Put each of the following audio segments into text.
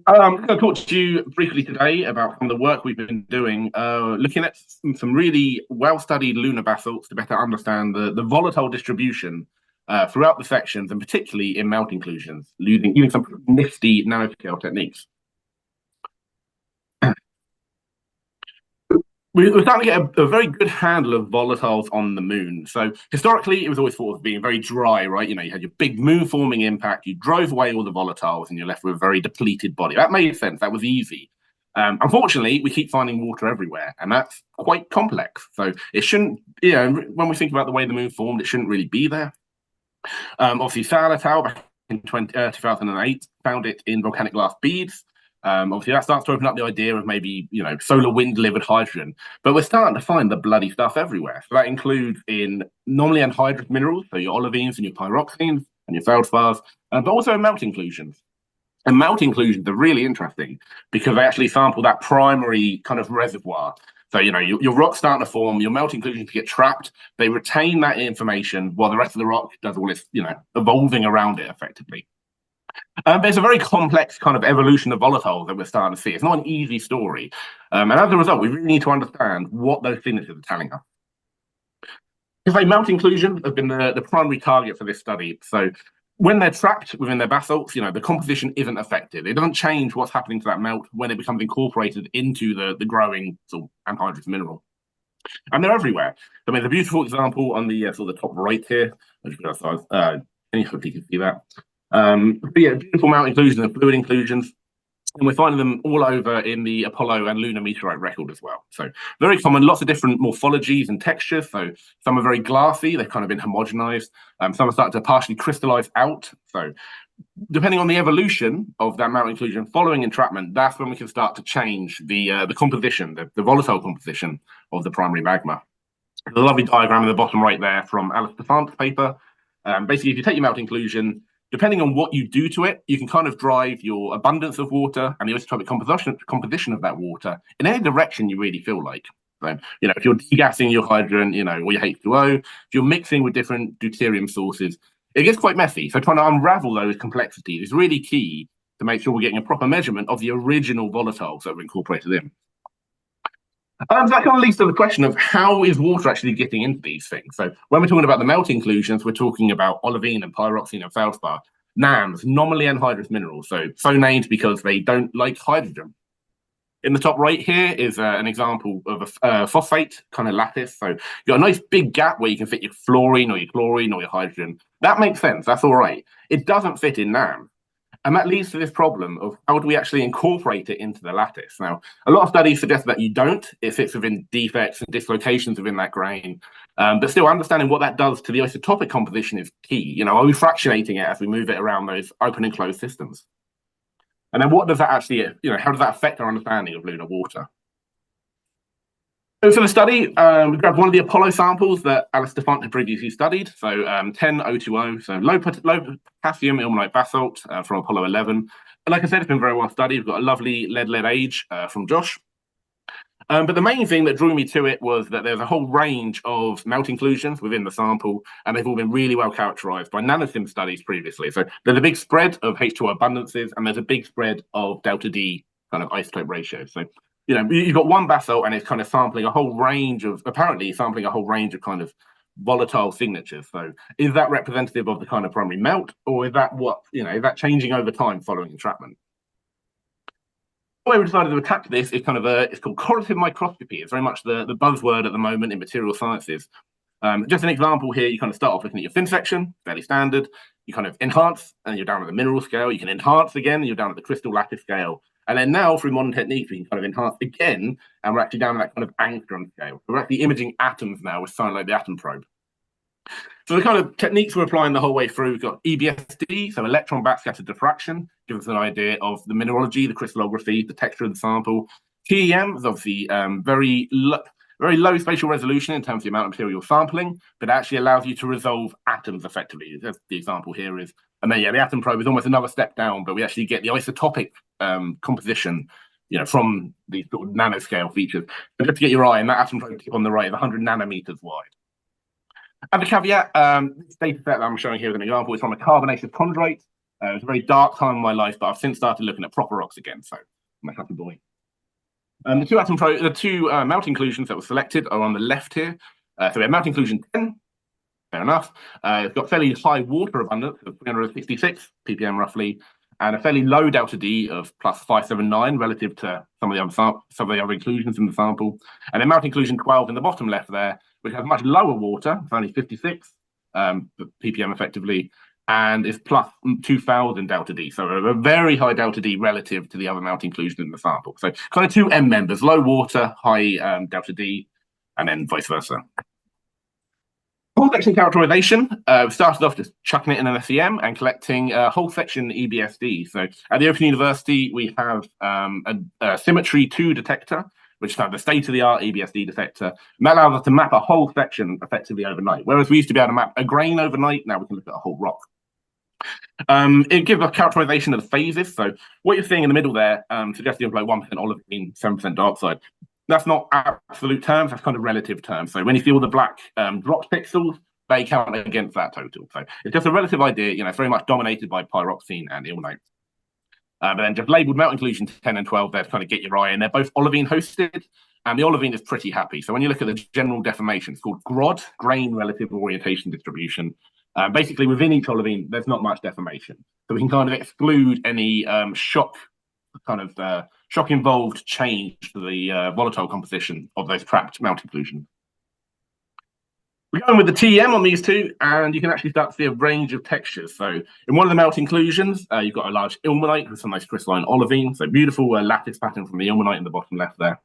I'm going to talk to you briefly today about some of the work we've been doing, looking at some really well-studied lunar basalts to better understand the volatile distribution throughout the sections, and particularly in melt inclusions, using some nifty nanoscale techniques. We're starting to get a very good handle of volatiles on the moon. So historically, it was always thought of being very dry, right? You had your big moon-forming impact, you drove away all the volatiles, and you're left with a very depleted body. That made sense. That was easy. Unfortunately, we keep finding water everywhere, and that's quite complex. So it shouldn't, when we think about the way the moon formed, it shouldn't really be there. Obviously, Salatau back in 2008 found it in volcanic glass beads. Obviously, that starts to open up the idea of maybe, solar wind delivered hydrogen. But we're starting to find the bloody stuff everywhere. So that includes in normally anhydrous minerals, so your olivines and your pyroxenes and your feldspars, but also in melt inclusions. And melt inclusions are really interesting because they actually sample that primary kind of reservoir. So, your rock's starting to form, your melt inclusions get trapped, they retain that information while the rest of the rock does all this, evolving around it effectively. There's a very complex kind of evolution of volatiles that we're starting to see. It's not an easy story. And as a result, we really need to understand what those signatures are telling us. Melt inclusions have been the primary target for this study. So when they're trapped within their basalts, the composition isn't affected. It doesn't change what's happening to that melt when it becomes incorporated into the growing sort of anhydrous mineral. And they're everywhere. I mean, the beautiful example on the sort of the top right here, hopefully you can see that. But yeah, beautiful melt inclusions and fluid inclusions. And we're finding them all over in the Apollo and lunar meteorite record as well. So very common, lots of different morphologies and textures. So some are very glassy, they've kind of been homogenized. Some are starting to partially crystallize out. So depending on the evolution of that melt inclusion following entrapment, that's when we can start to change the composition, the volatile composition of the primary magma. There's a lovely diagram in the bottom right there from Alice Stefant's paper. Basically, if you take your melt inclusion, depending on what you do to it, you can kind of drive your abundance of water and the isotopic composition of that water in any direction you really feel like. So, if you're degassing your hydrogen, or your H2O, if you're mixing with different deuterium sources, it gets quite messy. So trying to unravel those complexities is really key to make sure we're getting a proper measurement of the original volatiles that were incorporated in. So that kind of leads to the question of how is water actually getting into these things? So when we're talking about the melt inclusions, we're talking about olivine and pyroxene and feldspar, NAMs, nominally anhydrous minerals, so named because they don't like hydrogen. In the top right here is an example of a phosphate kind of lattice. So you've got a nice big gap where you can fit your fluorine or your chlorine or your hydrogen. That makes sense. That's all right. It doesn't fit in NAM. And that leads to this problem of how do we actually incorporate it into the lattice? Now, a lot of studies suggest that you don't. It fits within defects and dislocations within that grain. But still, understanding what that does to the isotopic composition is key. Are we fractionating it as we move it around those open and closed systems? And then what does that actually, how does that affect our understanding of lunar water? So for the study, we grabbed one of the Apollo samples that Alice Stefant had previously studied, so 10O20, so low potassium ilmenite basalt from Apollo 11. And like I said, it's been very well studied. We've got a lovely lead age from Josh. But the main thing that drew me to it was that there's a whole range of melt inclusions within the sample, and they've all been really well characterized by nanosim studies previously. So there's a big spread of H2O abundances, and there's a big spread of delta D kind of isotope ratios. So you've got one basalt and it's kind of sampling a whole range of kind of volatile signatures. So is that representative of the kind of primary melt, or is that is that changing over time following entrapment? The way we decided to attack this is it's called correlative microscopy. It's very much the buzzword at the moment in material sciences. Just an example here, you kind of start off looking at your thin section, fairly standard. You kind of enhance and you're down at the mineral scale. You can enhance again and you're down at the crystal lattice scale. And then now, through modern techniques, we can kind of enhance again, and we're actually down at that kind of angstrom scale. We're actually imaging atoms now with something like the atom probe. So the kind of techniques we're applying the whole way through, we've got EBSD, so electron backscatter diffraction, gives us an idea of the mineralogy, the crystallography, the texture of the sample. TEM is obviously very low spatial resolution in terms of the amount of material you're sampling, but actually allows you to resolve atoms effectively. That's the example here is. And then, the atom probe is almost another step down, but we actually get the isotopic composition, from these sort of nanoscale features. But just to get your eye, and that atom probe on the right is 100 nanometers wide. And the caveat, this data set that I'm showing here as an example is from a carbonaceous chondrite. It was a very dark time in my life, but I've since started looking at proper rocks again, so I'm a happy boy. The two melt inclusions that were selected are on the left here. So we have melt inclusion 10, fair enough. It's got fairly high water abundance of 366 ppm roughly, and a fairly low delta D of plus 579 relative to some of the other inclusions in the sample. And then melt inclusion 12 in the bottom left there, which has much lower water, it's only 56 ppm effectively, and is plus 2000 delta D. So a very high delta D relative to the other melt inclusion in the sample. So kind of two M members, low water, high delta D, and then vice versa. Whole section characterization, we started off just chucking it in an SEM and collecting whole section EBSD. So at the Open University, we have a Symmetry 2 detector, which is kind of the state-of-the-art EBSD detector. And that allows us to map a whole section effectively overnight. Whereas we used to be able to map a grain overnight, now we can look at a whole rock. It gives a characterization of the phases. So what you're seeing in the middle there suggests you have like 1% olivine, 7% dark side. That's not absolute terms, that's kind of relative terms. So when you see all the black dropped pixels, they count against that total. So it's just a relative idea, it's very much dominated by pyroxene and ilmenite. But then just labeled melt inclusion 10 and 12 there to kind of get your eye in. They're both olivine hosted, and the olivine is pretty happy. So when you look at the general defamation, it's called GROD, grain relative orientation distribution. Basically, within each olivine, there's not much deformation. So we can kind of exclude any shock involved change to the volatile composition of those trapped melt inclusions. We're going with the TEM on these two, and you can actually start to see a range of textures. So in one of the melt inclusions, you've got a large ilmenite with some nice crystalline olivine. So beautiful lattice pattern from the ilmenite in the bottom left there.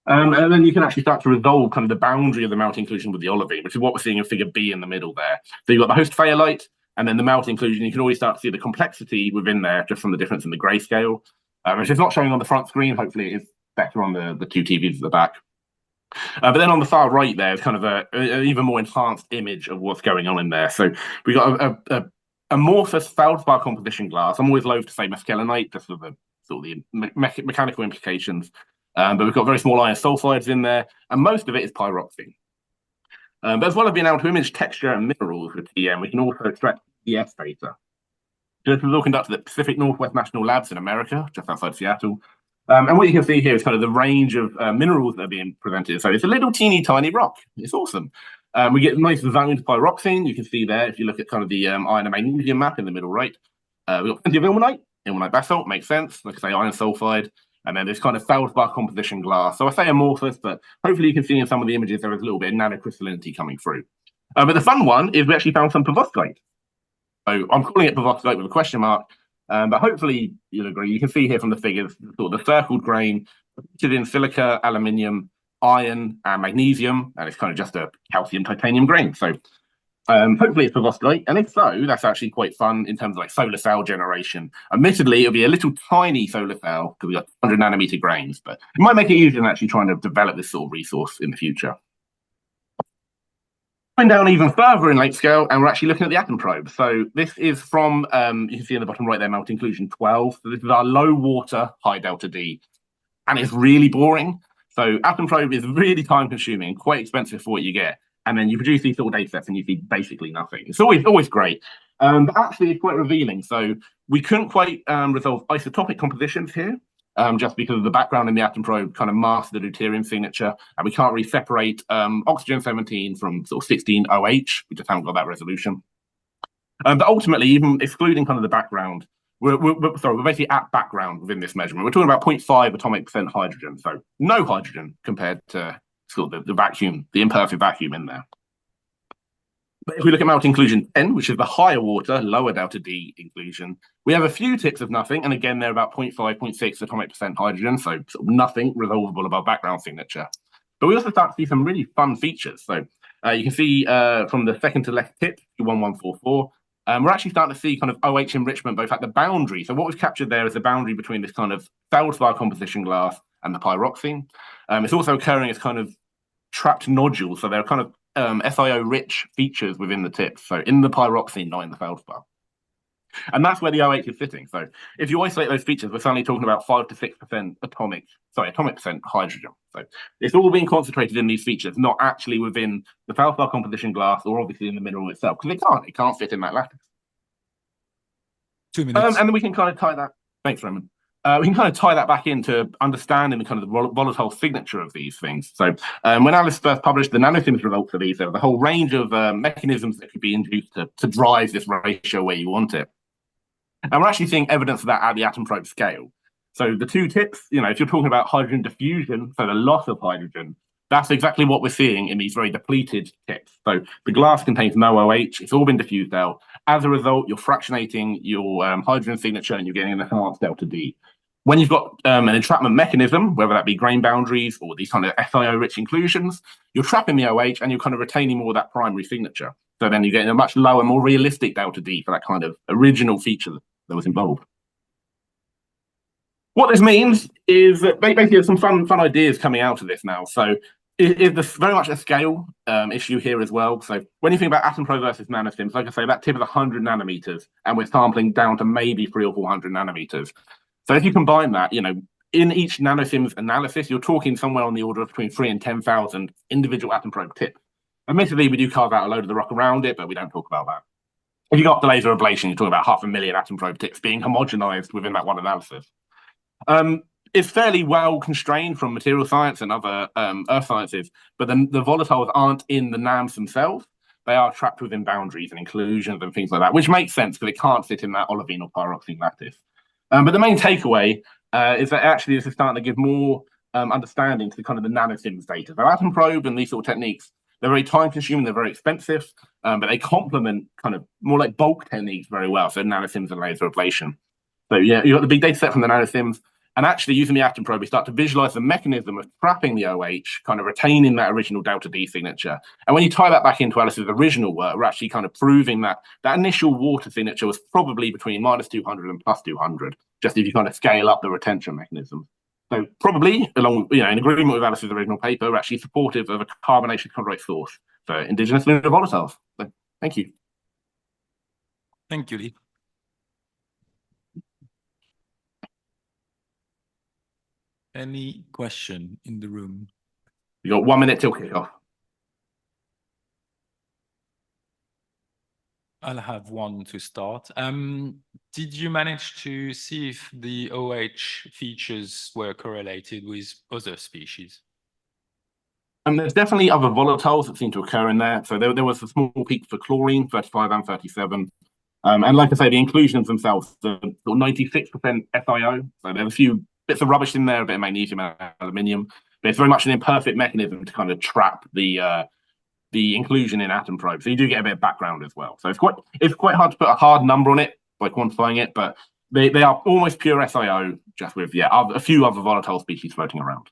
And then you can actually start to resolve kind of the boundary of the melt inclusion with the olivine, which is what we're seeing in figure B in the middle there. So you've got the host phayolite, and then the melt inclusion. You can always start to see the complexity within there just from the difference in the grayscale, which is not showing on the front screen. Hopefully it is better on the two TVs at the back. But then on the far right there is kind of an even more enhanced image of what's going on in there. So we've got a amorphous feldspar composition glass. I'm always loath to say mescalinite, just for the sort of the mechanical implications. But we've got very small iron sulfides in there, and most of it is pyroxene. But as well as being able to image texture and minerals with TEM, we can also extract ES data. So this was all conducted at Pacific Northwest National Labs in America, just outside Seattle. And what you can see here is kind of the range of minerals that are being presented. So it's a little teeny tiny rock. It's awesome. We get nice zoned pyroxene. You can see there, if you look at kind of the iron and magnesium map in the middle right. We've got plenty of ilmenite basalt, makes sense. Like I say, iron sulfide. And then this kind of feldspar composition glass. So I say amorphous, but hopefully you can see in some of the images there is a little bit of nanocrystallinity coming through. But the fun one is we actually found some perovskite. So I'm calling it perovskite with a question mark. But hopefully you'll agree. You can see here from the figures, sort of the circled grain, featured in silica, aluminium, iron, and magnesium, and it's kind of just a calcium titanium grain. So hopefully it's perovskite, and if so, that's actually quite fun in terms of like solar cell generation. Admittedly, it'll be a little tiny solar cell because we've got 100 nanometer grains, but it might make it easier than actually trying to develop this sort of resource in the future. Going down even further in late scale, and we're actually looking at the atom probe. So this is from, you can see in the bottom right there, melt inclusion 12. So this is our low water, high delta D, and it's really boring. So atom probe is really time consuming, quite expensive for what you get. And then you produce these little data sets and you see basically nothing. It's always great. But actually it's quite revealing. So we couldn't quite resolve isotopic compositions here. Just because of the background in the atom probe kind of masks the deuterium signature, and we can't really separate oxygen 17 from sort of 16 OH. We just haven't got that resolution. But ultimately, even excluding kind of the background, we're basically at background within this measurement. We're talking about 0.5 atomic percent hydrogen, so no hydrogen compared to sort of the vacuum, the imperfect vacuum in there. But if we look at melt inclusion 10, which is the higher water, lower delta D inclusion, we have a few ticks of nothing. And again, they're about 0.5, 0.6 atomic percent hydrogen, so sort of nothing resolvable above background signature. But we also start to see some really fun features. So you can see from the second to left tip, 1144, we're actually starting to see kind of OH enrichment both at the boundary. So what we've captured there is the boundary between this kind of feldspar composition glass and the pyroxene. It's also occurring as kind of trapped nodules. So they're kind of SiO-rich features within the tips, so in the pyroxene, not in the feldspar. And that's where the OH is sitting. So if you isolate those features, we're suddenly talking about 5 to 6% atomic percent hydrogen. So it's all being concentrated in these features, not actually within the feldspar composition glass or obviously in the mineral itself, because it can't fit in that lattice. 2 minutes. And then we can kind of tie that. Thanks, Roman. We can kind of tie that back into understanding the kind of the volatile signature of these things. So when Alice first published the nanosims results for these, there was a whole range of mechanisms that could be induced to drive this ratio where you want it. And we're actually seeing evidence of that at the atom probe scale. So the two tips, if you're talking about hydrogen diffusion, so the loss of hydrogen, that's exactly what we're seeing in these very depleted tips. So the glass contains no OH, it's all been diffused out. As a result, you're fractionating your hydrogen signature and you're getting an enhanced delta D. When you've got an entrapment mechanism, whether that be grain boundaries or these kind of SiO-rich inclusions, you're trapping the OH and you're kind of retaining more of that primary signature. So then you're getting a much lower, more realistic delta D for that kind of original feature that was involved. What this means is that basically there's some fun ideas coming out of this now. So it's very much a scale issue here as well. So when you think about atom probe versus nanosims, like I say, that tip is 100 nanometers, and we're sampling down to maybe 300 or 400 nanometers. So if you combine that, in each nanosims analysis, you're talking somewhere on the order of between 3 and 10,000 individual atom probe tips. Admittedly, we do carve out a load of the rock around it, but we don't talk about that. If you go up to laser ablation, you're talking about 500,000 atom probe tips being homogenized within that one analysis. It's fairly well constrained from material science and other earth sciences, but the volatiles aren't in the NAMs themselves. They are trapped within boundaries and inclusions and things like that, which makes sense because it can't sit in that olivine or pyroxene lattice. But the main takeaway is that actually this is starting to give more understanding to the kind of the nanosims data. So atom probe and these sort of techniques, they're very time consuming, they're very expensive, but they complement kind of more like bulk techniques very well. So nanosims and laser ablation. So yeah, you've got the big data set from the nanosims, and actually using the atom probe, we start to visualize the mechanism of trapping the OH, kind of retaining that original delta D signature. And when you tie that back into Alice's original work, we're actually kind of proving that that initial water signature was probably between -200 and +200, just if you kind of scale up the retention mechanism. So probably, along in agreement with Alice's original paper, we're actually supportive of a carbonation chondrite source for indigenous lunar volatiles. So, thank you. Thank you, Lee. Any question in the room? You got 1 minute till kickoff. I'll have one to start. Did you manage to see if the OH features were correlated with other species? There's definitely other volatiles that seem to occur in there. So there was a small peak for chlorine, 35 and 37. And like I say, the inclusions themselves, the 96% SiO. So there's a few bits of rubbish in there, a bit of magnesium and aluminium. But it's very much an imperfect mechanism to kind of trap the inclusion in atom probe. So you do get a bit of background as well. So it's quite hard to put a hard number on it by quantifying it, but they are almost pure SiO, just with a few other volatile species floating around.